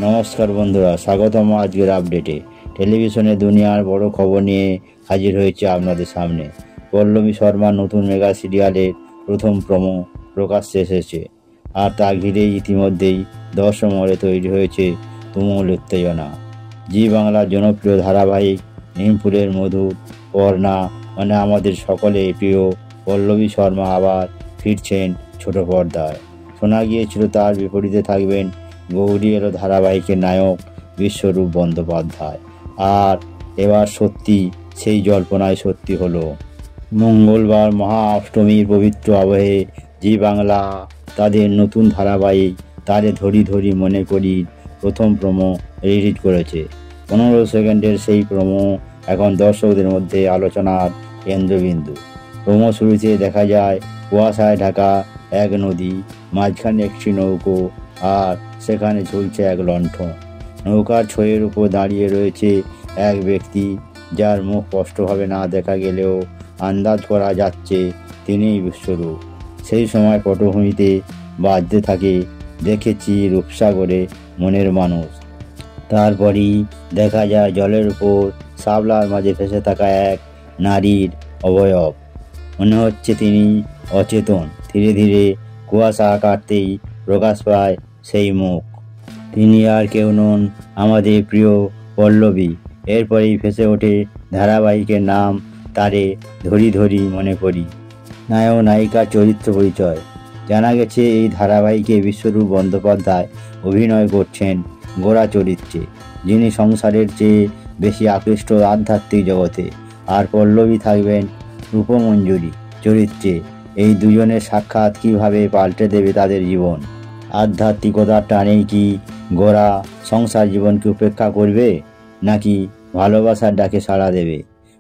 নমস্কার বন্ধুরা, স্বাগতম আজকের আপডেটে। টেলিভিশনে দুনিয়ার বড় খবর নিয়ে হাজির হয়েছে আপনাদের সামনে। পল্লবী শর্মার নতুন মেগা সিরিয়ালের প্রথম প্রোমো প্রকাশ্যে এসেছে, আর তা ঘিরেই ইতিমধ্যেই দর্শক মহলে তৈরি হয়েছে তুমুল উত্তেজনা। জি বাংলার জনপ্রিয় ধারাবাহিক নিমফুলের মধু পর্ণা মানে আমাদের সকলে প্রিয় পল্লবী শর্মা আবার ফিরছেন ছোট পর্দায়। শোনা গিয়েছিল তার বিপরীতে থাকবেন গৌরী এলো ধারাবাহিকের নায়ক বিশ্বরূপ বন্দ্যোপাধ্যায়। আর এবার সত্যি সেই জল্পনায় সত্যি হলো। মঙ্গলবার মহা অষ্টমীর পবিত্র আবহে জি বাংলা তাদের নতুন ধারাবাহিক তারে ধরি ধরি মনে করি প্রথম প্রোমো রিলিজ করেছে। 15 সেকেন্ডের সেই প্রোমো এখন দর্শকদের মধ্যে আলোচনার কেন্দ্রবিন্দু। প্রোমো শুরুতে দেখা যায় কুয়াশায় ঢাকা এক নদী, মাঝখানে একটি নৌকো, আর সেখানে ঝুলছে এক লণ্ঠন। নৌকার ছয়ের উপর দাঁড়িয়ে রয়েছে এক ব্যক্তি, যার মুখ স্পষ্টভাবে না দেখা গেলেও আন্দাজ করা যাচ্ছে তিনিই বিশ্বরূপ। সেই সময় পটভূমিতে বাজতে থাকে দেখেছি রূপসাগরে মনের মানুষ। তারপরই দেখা যায় জলের উপর শাপলার মাঝে ভেসে থাকা এক নারীর অবয়ব। মনে হচ্ছে তিনি অচেতন। ধীরে ধীরে কুয়াশা কাটতেই প্রকাশ পায় সেই মুখ। তিনি আর কেউ নন, আমাদের প্রিয় পল্লবী। এরপরেই ভেসে ওঠে ধারাবাহিকের নাম তারে ধরি ধরি মনে করি। নায়ক নায়িকার চরিত্র পরিচয়। জানা গেছে এই ধারাবাহিকে বিশ্বরূপ বন্দ্যোপাধ্যায় অভিনয় করছেন গোরা চরিত্রে, যিনি সংসারের চেয়ে বেশি আকৃষ্ট আধ্যাত্মিক জগতে। আর পল্লবী থাকবেন রূপমঞ্জুরি চরিত্রে। এই দুজনের সাক্ষাৎ কিভাবে পাল্টে দেবে তাদের জীবন। আধ্যাত্মিকতার টানেই কি গোরা সংসার জীবনকে উপেক্ষা করবে, নাকি ভালোবাসার ডাকে সাড়া দেবে?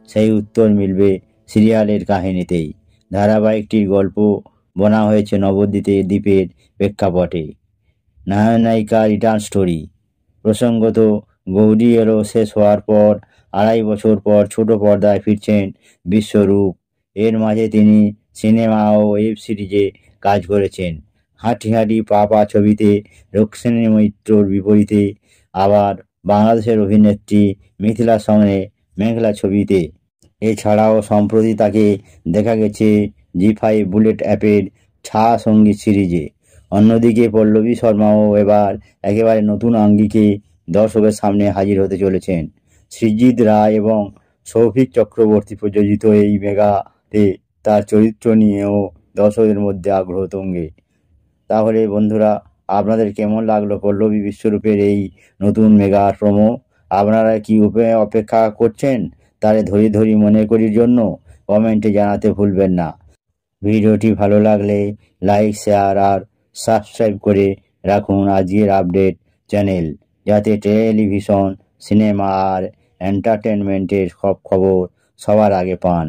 সেই উত্তর মিলবে সিরিয়ালের কাহিনীতেই। ধারাবাহিকটির গল্প বনা হয়েছে নবদ্বীপের প্রেক্ষাপটে। নায়ক নায়িকা রিটার্ন স্টোরি। প্রসঙ্গত, গৌরী এলো শেষ হওয়ার পর 2.5 বছর পর ছোট পর্দায় ফিরছেন বিশ্বরূপ। এর মাঝে তিনি সিনেমা ও ওয়েব সিরিজে কাজ করেছেন। হাঁটি হাঁটি পা পা ছবিতে রুক্মিণী মৈত্রর বিপরীতে, আবার বাংলাদেশের অভিনেত্রী মিথিলার সঙ্গে মেঘলা ছবিতে। এছাড়াও সম্প্রতি তাকে দেখা গেছে জি5 বুলেট অ্যাপের ছায়া সঙ্গীত সিরিজে। অন্যদিকে পল্লবী শর্মাও এবার একেবারে নতুন আঙ্গিকে দর্শকের সামনে হাজির হতে চলেছেন। সৃজিত রায় এবং সৌভিক চক্রবর্তী প্রযোজিত এই মেগাতে তার চরিত্র নিয়েও দর্শকদের মধ্যে আগ্রহ তুঙ্গে। তাহলে বন্ধুরা, আপনাদের কেমন লাগলো পল্লবী বিশ্বরূপের এই নতুন মেগা প্রোমো? আপনারা কি অপেক্ষা করছেন তারে ধরি ধরি মনে করির জন্য? কমেন্টে জানাতে ভুলবেন না। ভিডিওটি ভালো লাগলে লাইক, শেয়ার আর সাবস্ক্রাইব করে রাখুন আজকের আপডেট চ্যানেল, যাতে টেলিভিশন, সিনেমা আর এন্টারটেনমেন্টের সব খবর সবার আগে পান।